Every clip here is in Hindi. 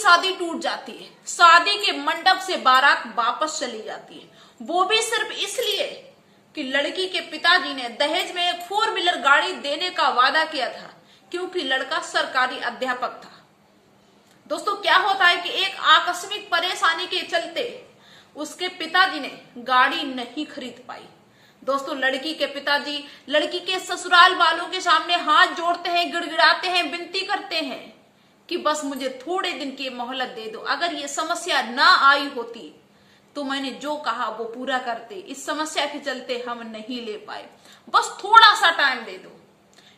शादी टूट जाती है, शादी के मंडप से बारात वापस चली जाती है, वो भी सिर्फ इसलिए कि लड़की के पिताजी ने दहेज में एक 4 व्हीलर गाड़ी देने का वादा किया था, क्योंकि लड़का सरकारी अध्यापक था। दोस्तों क्या होता है कि एक आकस्मिक परेशानी के चलते उसके पिताजी ने गाड़ी नहीं खरीद पाई। दोस्तों लड़की के पिताजी लड़की के ससुराल वालों के सामने हाथ जोड़ते हैं, गिड़गिड़ाते हैं, विनती करते हैं कि बस मुझे थोड़े दिन की मोहलत दे दो, अगर ये समस्या ना आई होती तो मैंने जो कहा वो पूरा करते, इस समस्या के चलते हम नहीं ले पाए, बस थोड़ा सा टाइम दे दो।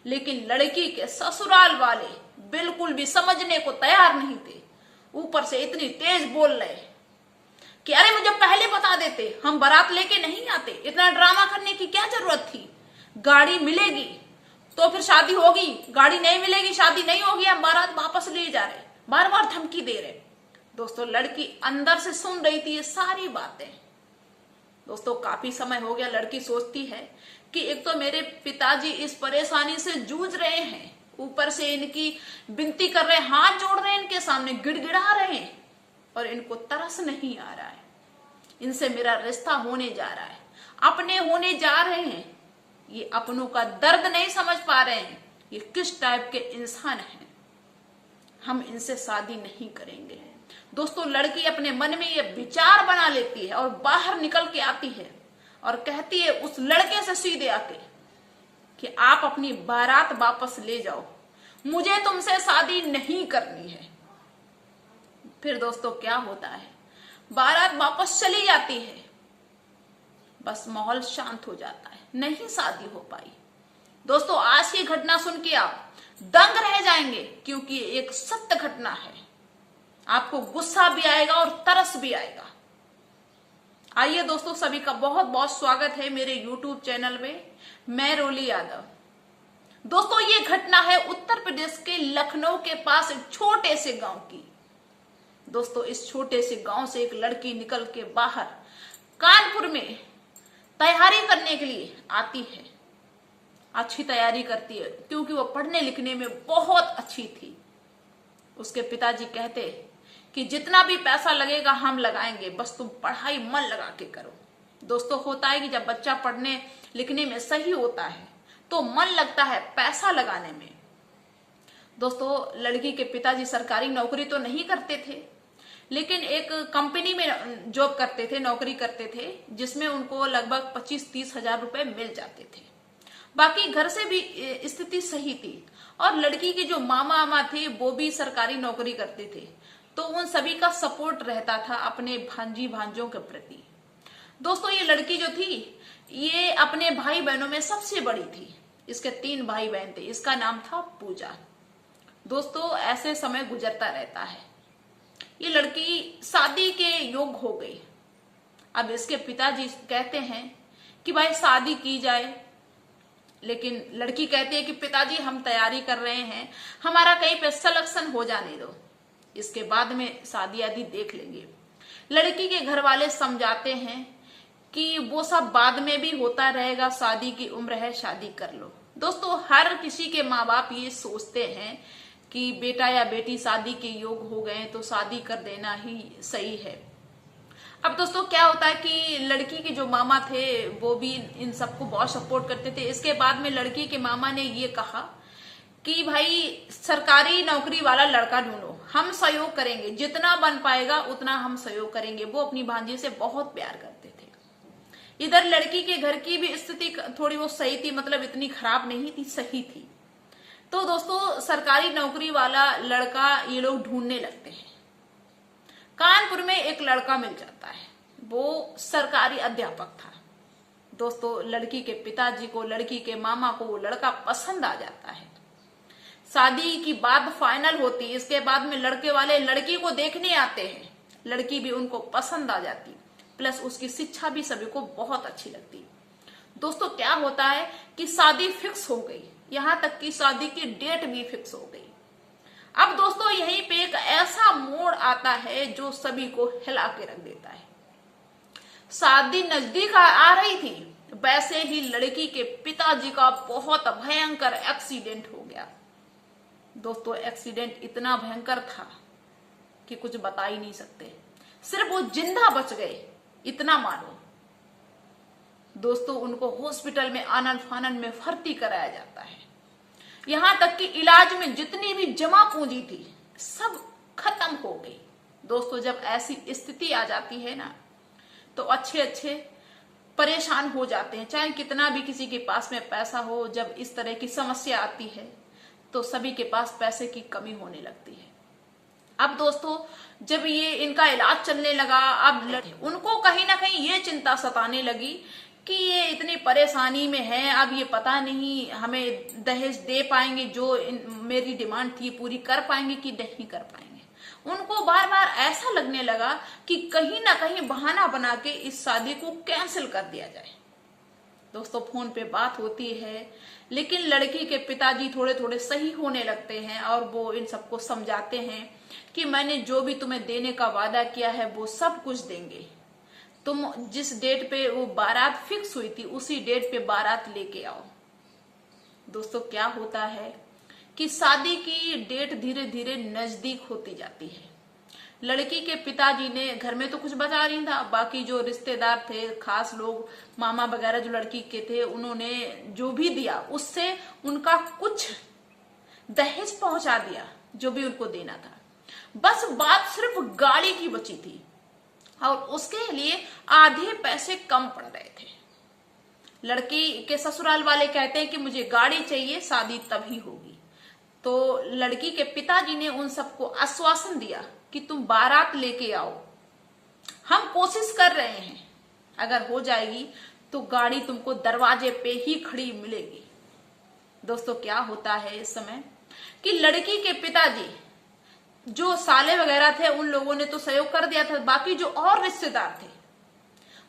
लेकिन लड़की के ससुराल वाले बिल्कुल भी समझने को तैयार नहीं थे, ऊपर से इतनी तेज बोल रहे कि अरे मुझे पहले बता देते, हम बारात लेके नहीं आते, इतना ड्रामा करने की क्या जरूरत थी, गाड़ी मिलेगी तो फिर शादी होगी, गाड़ी नहीं मिलेगी शादी नहीं होगी, हम बारात वापस ले जा रहे, बार बार धमकी दे रहे। दोस्तों लड़की अंदर से सुन रही थी ये सारी बातें। दोस्तों काफी समय हो गया, लड़की सोचती है कि एक तो मेरे पिताजी इस परेशानी से जूझ रहे हैं, ऊपर से इनकी विनती कर रहे हैं, हाथ जोड़ रहे हैं इनके सामने, गिड़गिड़ा रहे हैं, और इनको तरस नहीं आ रहा है, इनसे मेरा रिश्ता होने जा रहा है, अपने होने जा रहे हैं, ये अपनों का दर्द नहीं समझ पा रहे हैं, ये किस टाइप के इंसान हैं, हम इनसे शादी नहीं करेंगे। दोस्तों लड़की अपने मन में ये विचार बना लेती है और बाहर निकल के आती है और कहती है उस लड़के से सीधे आके कि आप अपनी बारात वापस ले जाओ, मुझे तुमसे शादी नहीं करनी है। फिर दोस्तों क्या होता है, बारात वापस चली जाती है, बस माहौल शांत हो जाता है, नहीं शादी हो पाई। दोस्तों आज की घटना सुन के आप दंग रह जाएंगे, क्योंकि ये एक सत्य घटना है, आपको गुस्सा भी आएगा और तरस भी आएगा। आइए दोस्तों, सभी का बहुत बहुत स्वागत है मेरे YouTube चैनल में, मैं रोली यादव। दोस्तों ये घटना है उत्तर प्रदेश के लखनऊ के पास एक छोटे से गांव की। दोस्तों इस छोटे से गांव से एक लड़की निकल के बाहर कानपुर में तैयारी करने के लिए आती है, अच्छी तैयारी करती है क्योंकि वो पढ़ने लिखने में बहुत अच्छी थी। उसके पिताजी कहते कि जितना भी पैसा लगेगा हम लगाएंगे, बस तुम पढ़ाई मन लगा के करो। दोस्तों होता है कि जब बच्चा पढ़ने लिखने में सही होता है तो मन लगता है पैसा लगाने में। दोस्तों लड़की के पिताजी सरकारी नौकरी तो नहीं करते थे, लेकिन एक कंपनी में जॉब करते थे, नौकरी करते थे, जिसमें उनको लगभग 25-30 हजार रुपए मिल जाते थे। बाकी घर से भी स्थिति सही थी, और लड़की के जो मामा थे वो भी सरकारी नौकरी करते थे, तो उन सभी का सपोर्ट रहता था अपने भांजी भांजों के प्रति। दोस्तों ये लड़की जो थी ये अपने भाई बहनों में सबसे बड़ी थी, इसके 3 भाई बहन थे, इसका नाम था पूजा। दोस्तों ऐसे समय गुजरता रहता है, ये लड़की शादी के योग्य हो गई। अब इसके पिताजी कहते हैं कि भाई शादी की जाए, लेकिन लड़की कहती है कि पिताजी हम तैयारी कर रहे हैं, हमारा कहीं पे सिलेक्शन हो जाने दो, इसके बाद में शादी आदि देख लेंगे। लड़की के घर वाले समझाते हैं कि वो सब बाद में भी होता रहेगा, शादी की उम्र है, शादी कर लो। दोस्तों हर किसी के माँ बाप ये सोचते हैं कि बेटा या बेटी शादी के योग्य हो गए तो शादी कर देना ही सही है। अब दोस्तों क्या होता है कि लड़की के जो मामा थे वो भी इन सबको बहुत सपोर्ट करते थे। इसके बाद में लड़की के मामा ने ये कहा कि भाई सरकारी नौकरी वाला लड़का ढूंढो, हम सहयोग करेंगे, जितना बन पाएगा उतना हम सहयोग करेंगे। वो अपनी भांजी से बहुत प्यार करते थे। इधर लड़की के घर की भी स्थिति थोड़ी वो सही थी, मतलब इतनी खराब नहीं थी, सही थी। तो दोस्तों सरकारी नौकरी वाला लड़का ये लोग ढूंढने लगते हैं। कानपुर में एक लड़का मिल जाता है, वो सरकारी अध्यापक था। दोस्तों लड़की के पिताजी को, लड़की के मामा को वो लड़का पसंद आ जाता है। शादी की बात फाइनल होती, इसके बाद में लड़के वाले लड़की को देखने आते हैं, लड़की भी उनको पसंद आ जाती, प्लस उसकी शिक्षा भी सभी को बहुत अच्छी लगती। दोस्तों क्या होता है कि शादी फिक्स हो गई, यहां तक कि शादी की डेट भी फिक्स हो गई। अब दोस्तों यहीं पे एक ऐसा मोड़ आता है जो सभी को हिला के रख देता है। शादी नजदीक आ रही थी, वैसे ही लड़की के पिताजी का बहुत भयंकर एक्सीडेंट हो गया। दोस्तों एक्सीडेंट इतना भयंकर था कि कुछ बता ही नहीं सकते। सिर्फ वो जिंदा बच गए इतना मानो। दोस्तों, उनको हॉस्पिटल में आनन फानन में भर्ती कराया जाता है। यहां तक कि इलाज में जितनी भी जमा पूंजी थी सब खत्म हो गई। दोस्तों, जब ऐसी स्थिति आ जाती है ना, तो अच्छे अच्छे परेशान हो जाते हैं। चाहे कितना भी किसी के पास में पैसा हो, जब इस तरह की समस्या आती है तो सभी के पास पैसे की कमी होने लगती है। अब दोस्तों, जब ये इनका इलाज चलने लगा, अब उनको कहीं ना कहीं ये चिंता सताने लगी कि ये इतनी परेशानी में है, अब ये पता नहीं हमें दहेज दे पाएंगे, जो मेरी डिमांड थी पूरी कर पाएंगे कि नहीं कर पाएंगे। उनको बार बार ऐसा लगने लगा कि कहीं ना कहीं बहाना बना के इस शादी को कैंसिल कर दिया जाए। दोस्तों, फोन पे बात होती है, लेकिन लड़की के पिताजी थोड़े थोड़े सही होने लगते हैं और वो इन सबको समझाते हैं कि मैंने जो भी तुम्हें देने का वादा किया है वो सब कुछ देंगे। तुम जिस डेट पे वो बारात फिक्स हुई थी उसी डेट पे बारात लेके आओ। दोस्तों, क्या होता है कि शादी की डेट धीरे धीरे नजदीक होती जाती है। लड़की के पिताजी ने, घर में तो कुछ बचा नहीं था, बाकी जो रिश्तेदार थे, खास लोग, मामा वगैरह जो लड़की के थे, उन्होंने जो भी दिया उससे उनका कुछ दहेज पहुंचा दिया, जो भी उनको देना था। बस बात सिर्फ गाड़ी की बची थी और उसके लिए आधे पैसे कम पड़ रहे थे। लड़की के ससुराल वाले कहते हैं कि मुझे गाड़ी चाहिए, शादी तभी होगी। तो लड़की के पिताजी ने उन सबको आश्वासन दिया कि तुम बारात लेके आओ, हम कोशिश कर रहे हैं, अगर हो जाएगी तो गाड़ी तुमको दरवाजे पे ही खड़ी मिलेगी। दोस्तों, क्या होता है इस समय कि लड़की के पिताजी, जो साले वगैरह थे, उन लोगों ने तो सहयोग कर दिया था, बाकी जो और रिश्तेदार थे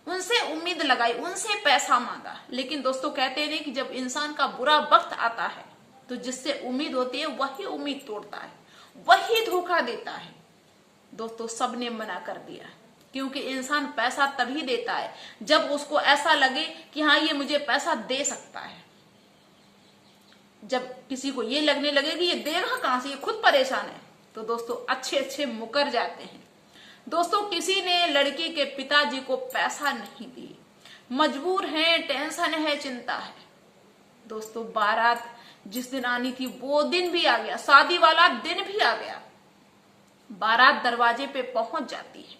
उनसे उम्मीद लगाई, उनसे पैसा मांगा। लेकिन दोस्तों, कहते हैं कि जब इंसान का बुरा वक्त आता है तो जिससे उम्मीद होती है वही उम्मीद तोड़ता है, वही धोखा देता है। दोस्तों, सबने मना कर दिया, क्योंकि इंसान पैसा तभी देता है जब उसको ऐसा लगे कि हाँ, ये मुझे पैसा दे सकता है। जब किसी को ये लगने लगे कि ये देगा कहां से, ये खुद परेशान है, तो दोस्तों अच्छे अच्छे मुकर जाते हैं। दोस्तों, किसी ने लड़की के पिताजी को पैसा नहीं दी, मजबूर हैं, टेंशन है, चिंता है। दोस्तों, बारात जिस दिन आनी थी वो दिन भी आ गया, शादी वाला दिन भी आ गया। बारात दरवाजे पे पहुंच जाती है,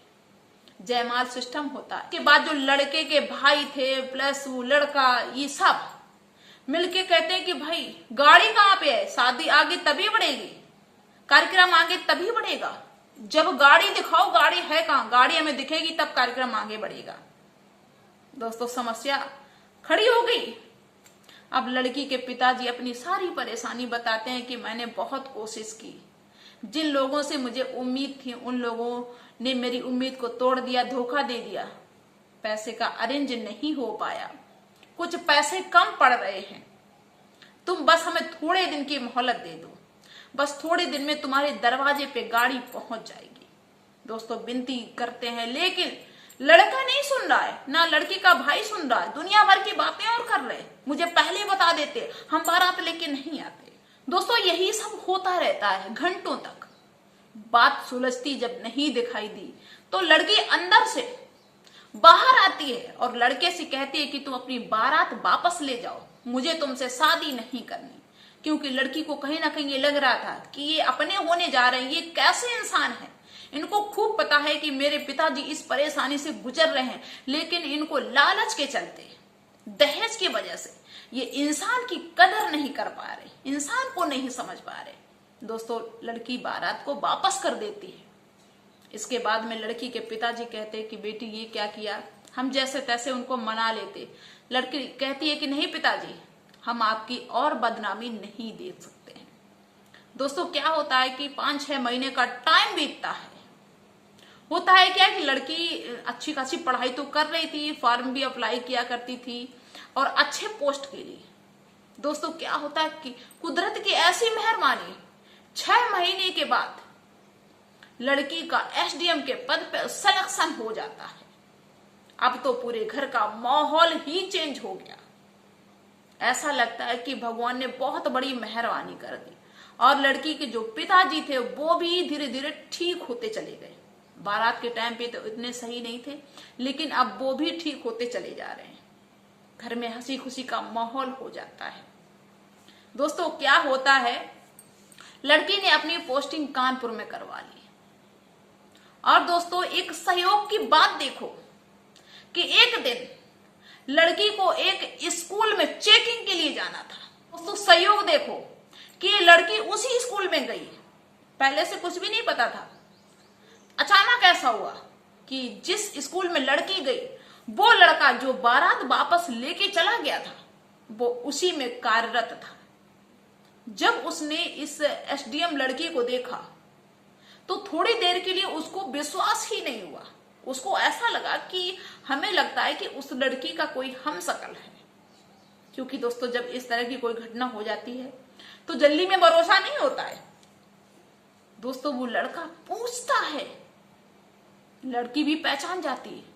जयमाल सिस्टम होता है। के बाद जो लड़के के भाई थे प्लस वो लड़का, ये सब मिलके कहते हैं कि भाई गाड़ी कहाँ पे है, शादी आगे तभी बढ़ेगी, कार्यक्रम आगे तभी बढ़ेगा, जब गाड़ी दिखाओ, गाड़ी है कहाँ, गाड़ी हमें दिखेगी तब कार्यक्रम आगे बढ़ेगा। दोस्तों, समस्या खड़ी हो गई। अब लड़की के पिताजी अपनी सारी परेशानी बताते हैं कि मैंने बहुत कोशिश की, जिन लोगों से मुझे उम्मीद थी उन लोगों ने मेरी उम्मीद को तोड़ दिया, धोखा दे दिया, पैसे का अरेंज नहीं हो पाया, कुछ पैसे कम पड़ रहे हैं, तुम बस हमें थोड़े दिन की मोहलत दे दो, बस थोड़े दिन में तुम्हारे दरवाजे पे गाड़ी पहुंच जाएगी। दोस्तों, विनती करते हैं, लेकिन लड़का नहीं सुन रहा है, ना लड़की का भाई सुन रहा है, दुनिया भर की बातें और कर रहे, मुझे पहले बता देते, हम बारात लेके नहीं आते। दोस्तों, यही सब होता रहता है घंटों तक। बात सुलझती जब नहीं दिखाई दी तो लड़की अंदर से बाहर आती है और लड़के से कहती है कि तुम अपनी बारात वापस ले जाओ, मुझे तुमसे शादी नहीं करनी। क्योंकि लड़की को कहीं ना कहीं ये लग रहा था कि ये अपने होने जा रहे हैं, ये कैसे इंसान है, इनको खूब पता है कि मेरे पिताजी इस परेशानी से गुजर रहे हैं, लेकिन इनको लालच के चलते, दहेज की वजह से ये इंसान की कदर नहीं कर पा रहे, इंसान को नहीं समझ पा रहे। दोस्तों, लड़की बारात को वापस कर देती है। इसके बाद में लड़की के पिताजी कहते हैं कि बेटी ये क्या किया, हम जैसे तैसे उनको मना लेते। लड़की कहती है कि नहीं पिताजी, हम आपकी और बदनामी नहीं देख सकते हैं। दोस्तों, क्या होता है कि 5-6 महीने का टाइम बीतता है। होता है क्या कि लड़की अच्छी खासी पढ़ाई तो कर रही थी, फॉर्म भी अप्लाई किया करती थी और अच्छे पोस्ट के लिए। दोस्तों, क्या होता है कि कुदरत की ऐसी मेहरबानी, 6 महीने के बाद लड़की का एसडीएम के पद पर सिलेक्शन हो जाता है। अब तो पूरे घर का माहौल ही चेंज हो गया। ऐसा लगता है कि भगवान ने बहुत बड़ी मेहरबानी कर दी। और लड़की के जो पिताजी थे वो भी धीरे धीरे ठीक होते चले गए। बारात के टाइम पे तो इतने सही नहीं थे, लेकिन अब वो भी ठीक होते चले जा रहे हैं। घर में हंसी खुशी का माहौल हो जाता है। दोस्तों क्या होता है, लड़की ने अपनी पोस्टिंग कानपुर में करवा ली। और दोस्तों एक सहयोग की बात देखो कि एक दिन लड़की को एक स्कूल में चेकिंग के लिए जाना था। दोस्तों सहयोग देखो कि लड़की उसी स्कूल में गई, पहले से कुछ भी नहीं पता था। अचानक ऐसा हुआ कि जिस स्कूल में लड़की गई वो लड़का जो बारात वापस लेके चला गया था वो उसी में कार्यरत था। जब उसने इस एसडीएम लड़की को देखा तो थोड़ी देर के लिए उसको विश्वास ही नहीं हुआ। उसको ऐसा लगा कि हमें लगता है कि उस लड़की का कोई हमशक्ल है, क्योंकि दोस्तों जब इस तरह की कोई घटना हो जाती है तो जल्दी में भरोसा नहीं होता है। दोस्तों वो लड़का पूछता है, लड़की भी पहचान जाती है।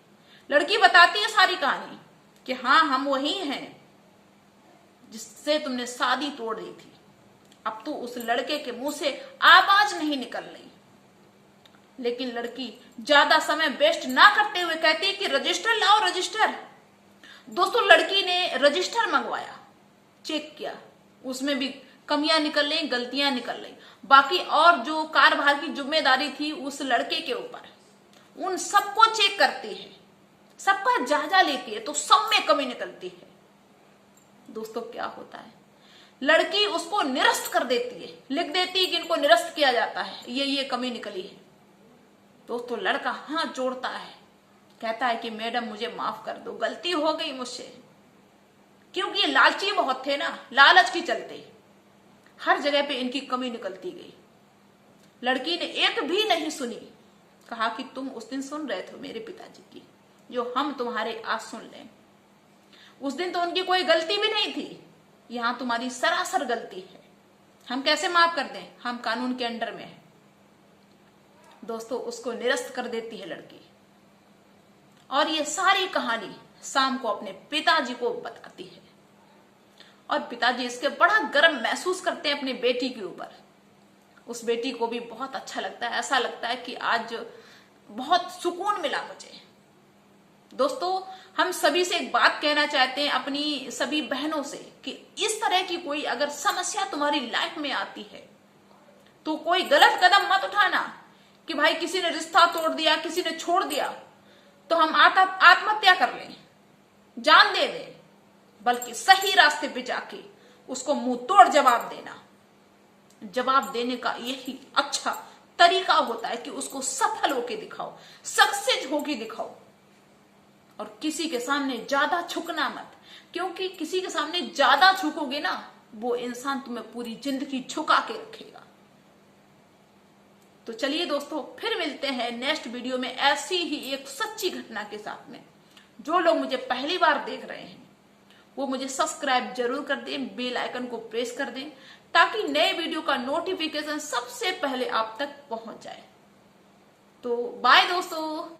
लड़की बताती है सारी कहानी कि हाँ हम वही हैं जिससे तुमने शादी तोड़ दी थी। अब तो उस लड़के के मुंह से आवाज नहीं निकल रही, लेकिन लड़की ज्यादा समय वेस्ट ना करते हुए कहती है कि रजिस्टर लाओ रजिस्टर। दोस्तों लड़की ने रजिस्टर मंगवाया, चेक किया, उसमें भी कमियां निकल रही, गलतियां निकल रही। बाकी और जो कार्यभार की जिम्मेदारी थी उस लड़के के ऊपर, उन सबको चेक करती है, सबका जायजा लेती है, तो सब में कमी निकलती है। दोस्तों क्या होता है, लड़की उसको निरस्त कर देती है, लिख देती है कि इनको निरस्त किया जाता है, ये कमी निकली है। दोस्तों लड़का हाथ जोड़ता है, कहता है कि मैडम मुझे माफ कर दो, गलती हो गई मुझसे। क्योंकि ये लालची बहुत थे ना, लालच के चलते हर जगह पे इनकी कमी निकलती गई। लड़की ने एक भी नहीं सुनी, कहा कि तुम उस दिन सुन रहे थे मेरे पिताजी की, जो हम तुम्हारे आज सुन लें। उस दिन तो उनकी कोई गलती भी नहीं थी, यहां तुम्हारी सरासर गलती है। हम कैसे माफ कर दें, हम कानून के अंडर में हैं। दोस्तों उसको निरस्त कर देती है लड़की, और ये सारी कहानी शाम को अपने पिताजी को बताती है। और पिताजी इसके बड़ा गर्व महसूस करते हैं अपनी बेटी के ऊपर। उस बेटी को भी बहुत अच्छा लगता है, ऐसा लगता है कि आज बहुत सुकून मिला मुझे। दोस्तों हम सभी से एक बात कहना चाहते हैं, अपनी सभी बहनों से, कि इस तरह की कोई अगर समस्या तुम्हारी लाइफ में आती है तो कोई गलत कदम मत उठाना कि भाई किसी ने रिश्ता तोड़ दिया, किसी ने छोड़ दिया तो हम आत्महत्या कर लें, जान दे दें। बल्कि सही रास्ते पे जाके उसको मुंह तोड़ जवाब देना। जवाब देने का यही अच्छा तरीका होता है कि उसको सफल होके दिखाओ, सक्सेस होके दिखाओ। और किसी के सामने ज्यादा झुकना मत, क्योंकि किसी के सामने ज्यादा झुकोगे ना वो इंसान तुम्हें पूरी जिंदगी झुका के रखेगा। तो चलिए दोस्तों फिर मिलते हैं नेक्स्ट वीडियो में ऐसी ही एक सच्ची घटना के साथ में। जो लोग मुझे पहली बार देख रहे हैं वो मुझे सब्सक्राइब जरूर कर दें, बेल आइकन को प्रेस कर दें, ताकि नए वीडियो का नोटिफिकेशन सबसे पहले आप तक पहुंच जाए। तो बाय दोस्तों।